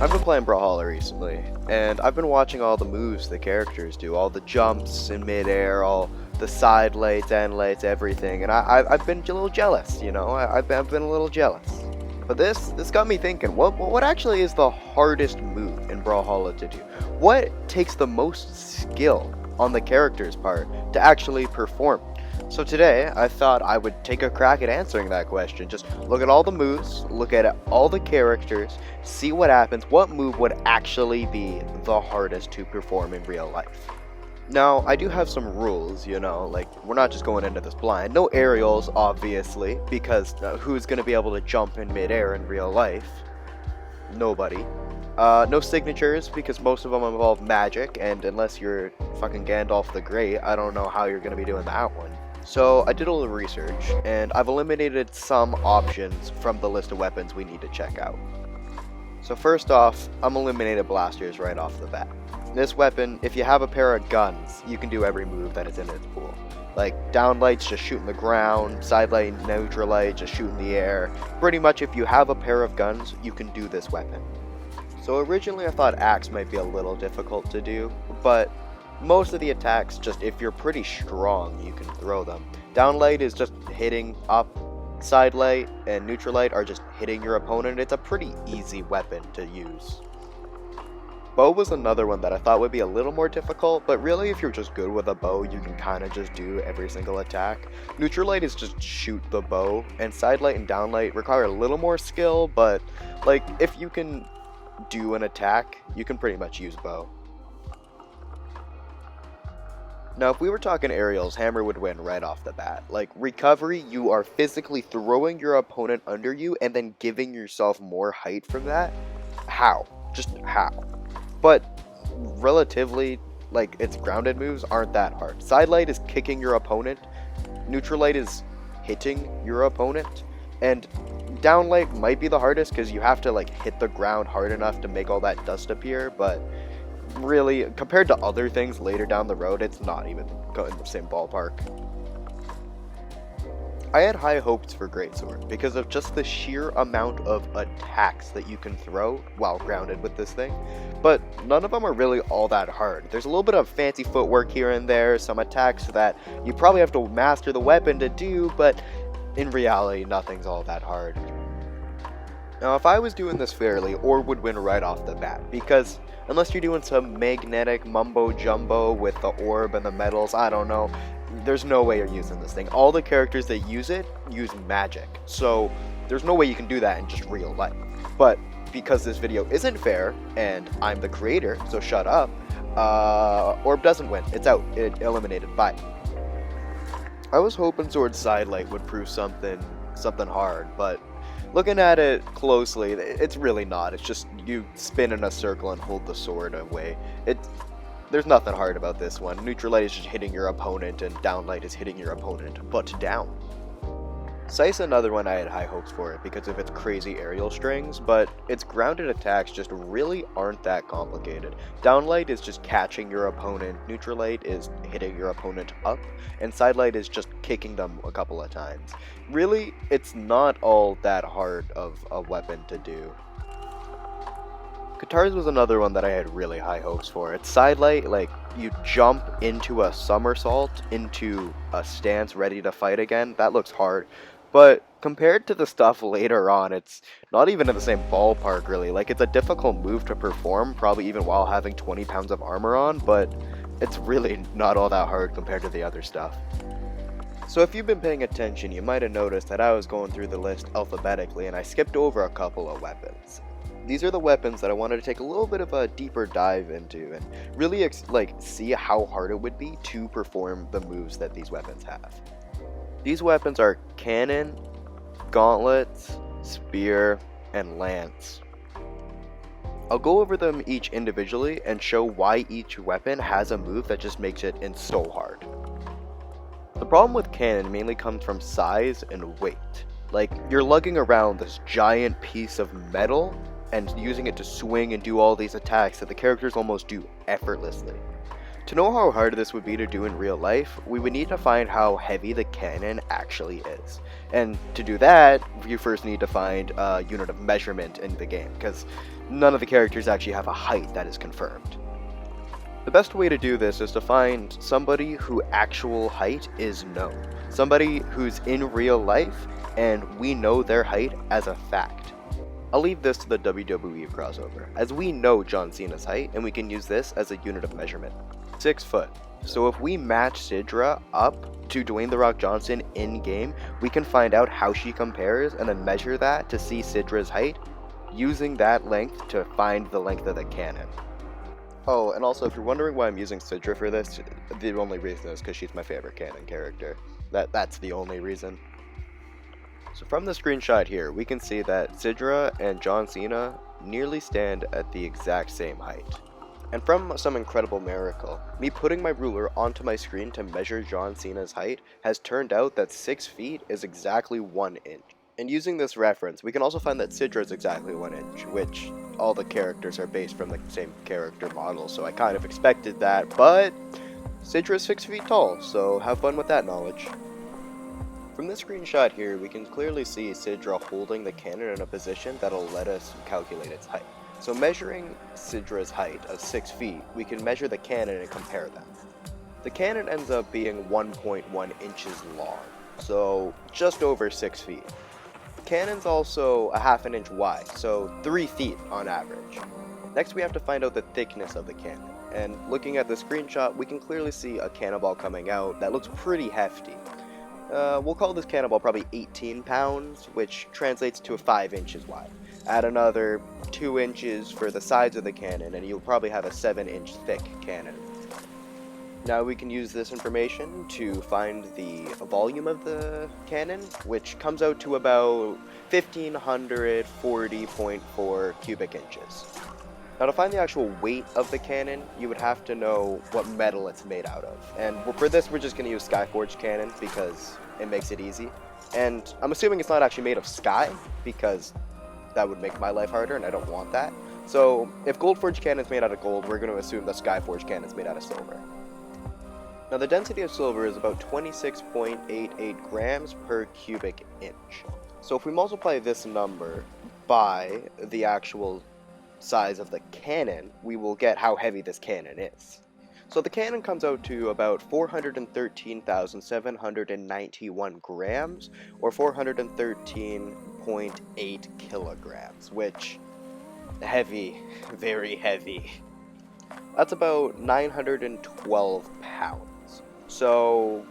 I've been playing Brawlhalla recently, and I've been watching all the moves the characters do, all the jumps in midair, all the side lights, end lights, everything, and I've been a little jealous, you know, I've been a little jealous. But this got me thinking, what actually is the hardest move in Brawlhalla to do? What takes the most skill on the character's part to actually perform? So today, I thought I would take a crack at answering that question. Just look at all the moves, look at all the characters, see what happens, what move would actually be the hardest to perform in real life. Now, I do have some rules, you know, like, we're not just going into this blind. No aerials, obviously, because who's going to be able to jump in midair in real life? Nobody. No signatures, because most of them involve magic, and unless you're fucking Gandalf the Great, I don't know how you're going to be doing that one. So I did a little research, and I've eliminated some options from the list of weapons we need to check out. So first off, I'm eliminating blasters right off the bat. This weapon, if you have a pair of guns, you can do every move that is in its pool. Like, down lights, just shooting the ground, side light, neutral light, just shooting the air. Pretty much if you have a pair of guns, you can do this weapon. So originally I thought axe might be a little difficult to do, but most of the attacks, just if you're pretty strong, you can throw them. Down light is just hitting up, side light and neutral light are just hitting your opponent. It's a pretty easy weapon to use. Bow was another one that I thought would be a little more difficult, but really if you're just good with a bow, you can kind of just do every single attack. Neutral light is just shoot the bow, and side light and down light require a little more skill, but like if you can do an attack, you can pretty much use bow. Now, if we were talking aerials, hammer would win right off the bat. Like, recovery, you are physically throwing your opponent under you and then giving yourself more height from that. How? Just how? But relatively, like, its grounded moves aren't that hard. Side light is kicking your opponent. Neutral light is hitting your opponent. And down light might be the hardest because you have to, like, hit the ground hard enough to make all that dust appear, but really, compared to other things later down the road, it's not even in the same ballpark. I had high hopes for Greatsword because of just the sheer amount of attacks that you can throw while grounded with this thing, but none of them are really all that hard. There's a little bit of fancy footwork here and there, some attacks that you probably have to master the weapon to do, but in reality, nothing's all that hard. Now, if I was doing this fairly, Orb would win right off the bat, because unless you're doing some magnetic mumbo-jumbo with the orb and the metals, I don't know, there's no way you're using this thing. All the characters that use it use magic, so there's no way you can do that in just real life. But because this video isn't fair, and I'm the creator, so shut up, Orb doesn't win. It's out. It eliminated. Bye. I was hoping Sword Sidelight would prove something hard, but looking at it closely, it's really not. It's just you spin in a circle and hold the sword away. There's nothing hard about this one. Neutral light is just hitting your opponent, and down light is hitting your opponent, but down. Scythe's another one I had high hopes for it because of its crazy aerial strings, but its grounded attacks just really aren't that complicated. Down light is just catching your opponent, neutral light is hitting your opponent up, and side light is just kicking them a couple of times. Really, it's not all that hard of a weapon to do. Katars was another one that I had really high hopes for. Its side light, like, you jump into a somersault, into a stance ready to fight again, that looks hard. But compared to the stuff later on, it's not even in the same ballpark, really. Like, it's a difficult move to perform, probably even while having 20 pounds of armor on, but it's really not all that hard compared to the other stuff. So if you've been paying attention, you might have noticed that I was going through the list alphabetically, and I skipped over a couple of weapons. These are the weapons that I wanted to take a little bit of a deeper dive into and really see how hard it would be to perform the moves that these weapons have. These weapons are cannon, gauntlets, spear, and lance. I'll go over them each individually and show why each weapon has a move that just makes it so hard. The problem with cannon mainly comes from size and weight. Like, you're lugging around this giant piece of metal and using it to swing and do all these attacks that the characters almost do effortlessly. To know how hard this would be to do in real life, we would need to find how heavy the cannon actually is. And to do that, you first need to find a unit of measurement in the game, because none of the characters actually have a height that is confirmed. The best way to do this is to find somebody whose actual height is known. Somebody who's in real life, and we know their height as a fact. I'll leave this to the WWE crossover, as we know John Cena's height, and we can use this as a unit of measurement. 6 foot. So if we match Sidra up to Dwayne "The Rock" Johnson in-game, we can find out how she compares, and then measure that to see Sidra's height, using that length to find the length of the cannon. Oh, and also, if you're wondering why I'm using Sidra for this, the only reason is because she's my favorite canon character. That's the only reason. So from the screenshot here, we can see that Sidra and John Cena nearly stand at the exact same height. And from some incredible miracle, me putting my ruler onto my screen to measure John Cena's height has turned out that 6 feet is exactly 1 inch. And using this reference, we can also find that Sidra is exactly 1 inch, which all the characters are based from the same character model, so I kind of expected that, but Sidra is 6 feet tall, so have fun with that knowledge. From this screenshot here, we can clearly see Sidra holding the cannon in a position that'll let us calculate its height. So measuring Sidra's height of 6 feet, we can measure the cannon and compare them. The cannon ends up being 1.1 inches long, so just over 6 feet. Cannon's also a half an inch wide, so 3 feet on average. Next we have to find out the thickness of the cannon, and looking at the screenshot we can clearly see a cannonball coming out that looks pretty hefty. We'll call this cannonball probably 18 pounds, which translates to 5 inches wide. Add another 2 inches for the sides of the cannon and you'll probably have a 7-inch thick cannon. Now we can use this information to find the volume of the cannon, which comes out to about 1540.4 cubic inches. Now to find the actual weight of the cannon, you would have to know what metal it's made out of. And for this we're just going to use Skyforged cannon because it makes it easy. And I'm assuming it's not actually made of sky, because that would make my life harder and I don't want that. So if Goldforged cannon is made out of gold, we're going to assume that Skyforged cannon is made out of silver. Now the density of silver is about 26.88 grams per cubic inch. So if we multiply this number by the actual size of the cannon, we will get how heavy this cannon is. So the cannon comes out to about 413,791 grams, or 413.8 kilograms, which, heavy, very heavy. That's about 912 pounds. So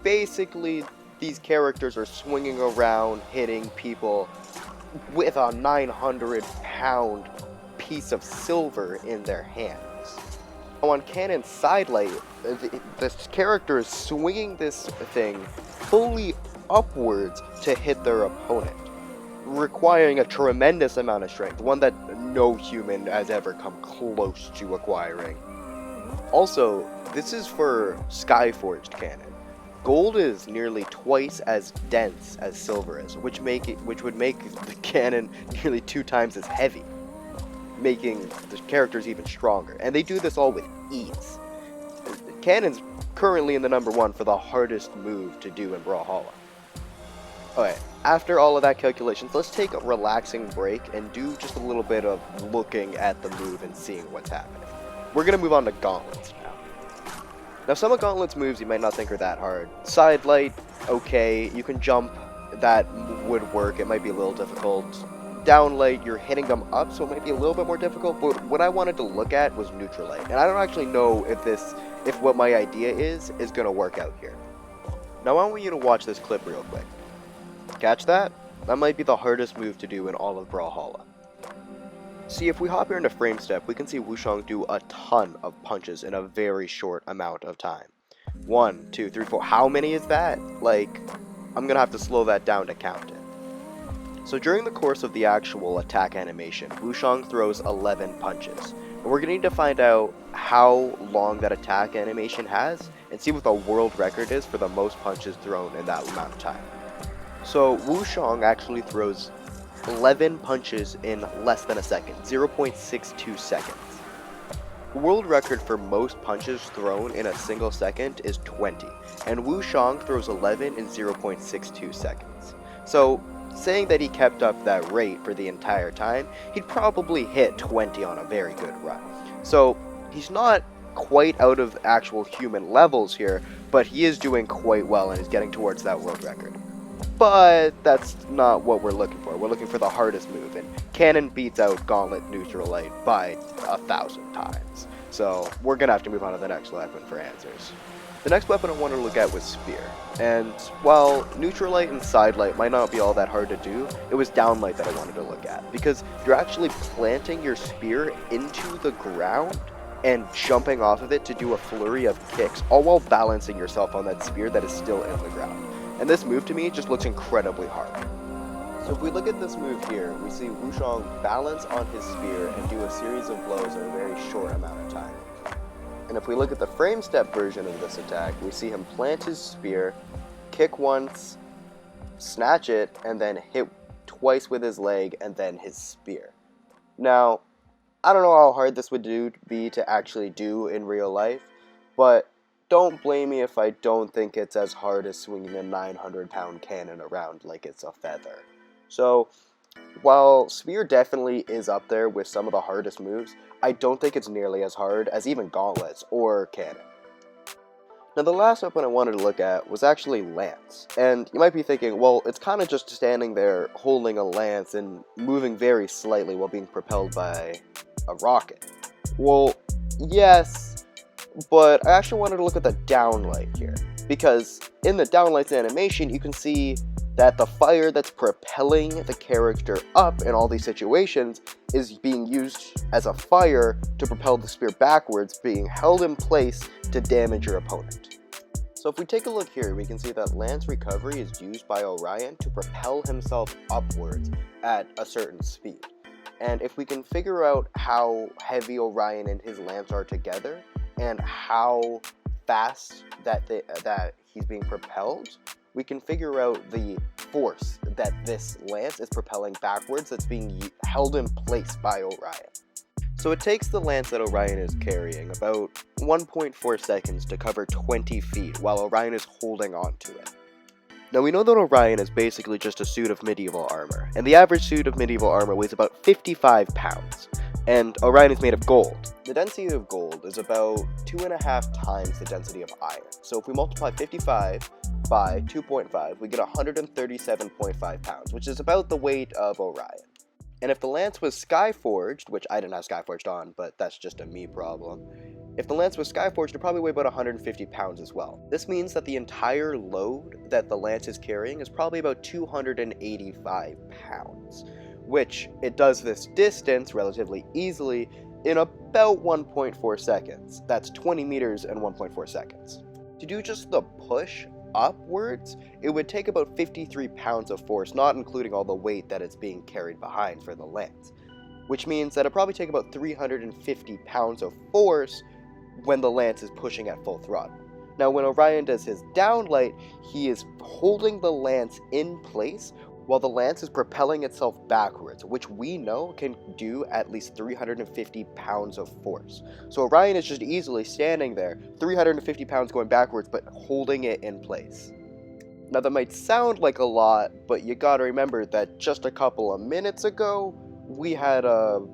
basically these characters are swinging around hitting people with a 900-pound piece of silver in their hands. On Cannon's side light, this character is swinging this thing fully upwards to hit their opponent, requiring a tremendous amount of strength, one that no human has ever come close to acquiring. Also, this is for Skyforged cannon. Gold is nearly twice as dense as silver is, which would make the cannon nearly 2 times as heavy, making the characters even stronger. And they do this all with ease. Cannon's currently in the number 1 for the hardest move to do in Brawlhalla. Okay, after all of that calculations, let's take a relaxing break and do just a little bit of looking at the move and seeing what's happening. We're going to move on to Gauntlets now. Now some of Gauntlets' moves you might not think are that hard. Side light, okay, you can jump, that would work, it might be a little difficult. Down light, you're hitting them up, so it might be a little bit more difficult, but what I wanted to look at was neutral light. And I don't actually know if what my idea is going to work out here. Now I want you to watch this clip real quick. Catch that? That might be the hardest move to do in all of Brawlhalla. See, if we hop here into frame step, we can see Wushang do a ton of punches in a very short amount of time. 1, 2, 3, 4. How many is that? Like, I'm gonna have to slow that down to count it. So during the course of the actual attack animation, Wushang throws 11 punches. And we're gonna need to find out how long that attack animation has, and see what the world record is for the most punches thrown in that amount of time. So Wushang actually throws 11 punches in less than a second, 0.62 seconds. world record for most punches thrown in a single second is 20, and Wu Shang throws 11 in 0.62 seconds. So, saying that he kept up that rate for the entire time, he'd probably hit 20 on a very good run. So, he's not quite out of actual human levels here, but he is doing quite well and is getting towards that world record. But that's not what we're looking for. We're looking for the hardest move, and Cannon beats out Gauntlet Neutral Light by 1,000 times. So we're gonna have to move on to the next weapon for answers. The next weapon I wanted to look at was Spear, and while Neutral Light and Side Light might not be all that hard to do, it was Down Light that I wanted to look at, because you're actually planting your spear into the ground and jumping off of it to do a flurry of kicks, all while balancing yourself on that spear that is still in the ground. And this move to me just looks incredibly hard. So if we look at this move here, we see Wu Shang balance on his spear and do a series of blows in a very short amount of time. And if we look at the frame step version of this attack, we see him plant his spear, kick once, snatch it, and then hit twice with his leg and then his spear. Now, I don't know how hard this would be to actually do in real life, but don't blame me if I don't think it's as hard as swinging a 900-pound cannon around like it's a feather. So, while Spear definitely is up there with some of the hardest moves, I don't think it's nearly as hard as even Gauntlets or Cannon. Now the last weapon I wanted to look at was actually Lance, and you might be thinking, well, it's kind of just standing there holding a lance and moving very slightly while being propelled by a rocket. Well, yes, but I actually wanted to look at the downlight here, because in the downlight's animation, you can see that the fire that's propelling the character up in all these situations is being used as a fire to propel the spear backwards, being held in place to damage your opponent. So if we take a look here, we can see that Lance Recovery is used by Orion to propel himself upwards at a certain speed. And if we can figure out how heavy Orion and his lance are together, and how fast that he's being propelled, we can figure out the force that this lance is propelling backwards that's being held in place by Orion. So it takes the lance that Orion is carrying about 1.4 seconds to cover 20 feet while Orion is holding on to it. Now we know that Orion is basically just a suit of medieval armor, and the average suit of medieval armor weighs about 55 pounds. And Orion is made of gold. The density of gold is about 2.5 times the density of iron. So if we multiply 55 by 2.5, we get 137.5 pounds, which is about the weight of Orion. And if the lance was Skyforged, which I didn't have Skyforged on, but that's just a me problem. If the lance was Skyforged, it'd probably weigh about 150 pounds as well. This means that the entire load that the lance is carrying is probably about 285 pounds. Which it does this distance relatively easily in about 1.4 seconds. That's 20 meters in 1.4 seconds. To do just the push upwards, it would take about 53 pounds of force, not including all the weight that it's being carried behind for the lance. Which means that it'd probably take about 350 pounds of force when the lance is pushing at full throttle. Now when Orion does his downlight, he is holding the lance in place while the lance is propelling itself backwards, which we know can do at least 350 pounds of force. So Orion is just easily standing there, 350 pounds going backwards, but holding it in place. Now that might sound like a lot, but you gotta remember that just a couple of minutes ago, we had a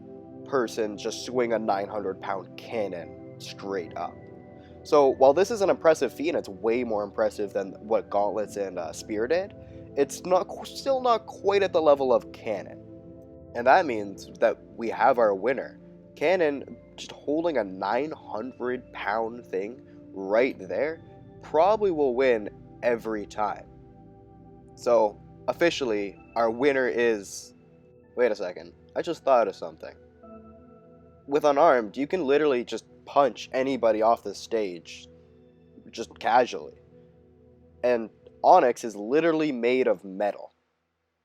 person just swing a 900-pound cannon straight up. So while this is an impressive feat, and it's way more impressive than what Gauntlets and Spear did, it's still not quite at the level of Cannon. And that means that we have our winner. Cannon, just holding a 900-pound thing right there, probably will win every time. So, officially, our winner is... Wait a second, I just thought of something. With Unarmed, you can literally just punch anybody off the stage, just casually. And Onyx is literally made of metal.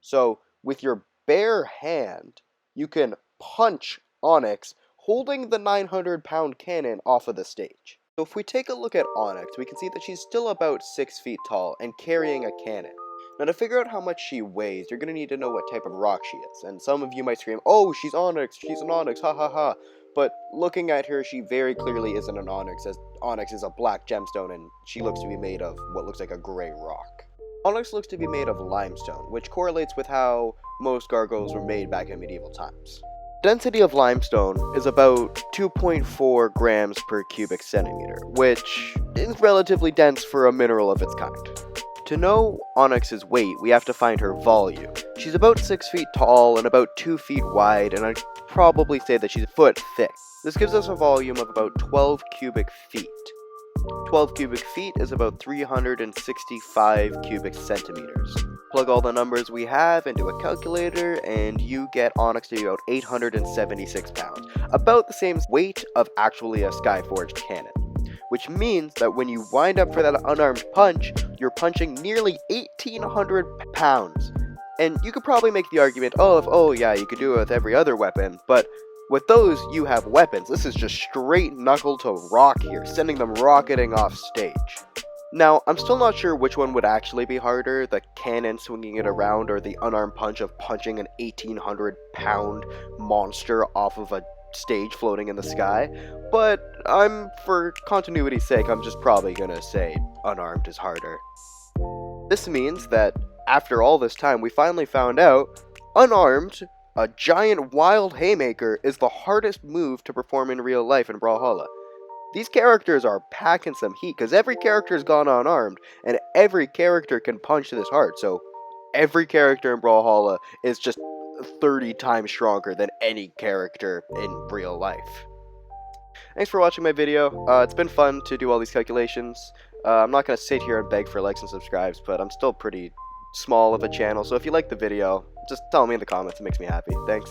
So, with your bare hand, you can punch Onyx holding the 900-pound cannon off of the stage. So if we take a look at Onyx, we can see that she's still about 6 feet tall and carrying a cannon. Now to figure out how much she weighs, you're going to need to know what type of rock she is. And some of you might scream, oh, she's Onyx, she's an Onyx, ha ha ha. but looking at her, she very clearly isn't an onyx, as onyx is a black gemstone and she looks to be made of what looks like a gray rock. Onyx looks to be made of limestone, which correlates with how most gargoyles were made back in medieval times. Density of limestone is about 2.4 grams per cubic centimeter, which is relatively dense for a mineral of its kind. To know Onyx's weight, we have to find her volume. She's about 6 feet tall and about 2 feet wide, and I'd probably say that she's a foot thick. This gives us a volume of about 12 cubic feet. 12 cubic feet is about 365 cubic centimeters. Plug all the numbers we have into a calculator, and you get Onyx to be about 876 pounds, about the same weight of actually a Skyforged cannon. Which means that when you wind up for that unarmed punch, you're punching nearly 1,800 pounds. And you could probably make the argument, oh yeah, you could do it with every other weapon, but with those, you have weapons. This is just straight knuckle to rock here, sending them rocketing off stage. Now, I'm still not sure which one would actually be harder, the cannon swinging it around or the unarmed punch of punching an 1,800 pound monster off of a stage floating in the sky, but for continuity's sake, I'm just probably gonna say unarmed is harder. This means that after all this time, we finally found out unarmed, a giant wild haymaker is the hardest move to perform in real life in Brawlhalla. These characters are packing some heat, because every character's gone unarmed, and every character can punch this hard, so every character in Brawlhalla is just 30 times stronger than any character in real life. Thanks for watching my video. It's been fun to do all these calculations. I'm not going to sit here and beg for likes and subscribes, but I'm still pretty small of a channel, so if you like the video, just tell me in the comments. It makes me happy. Thanks.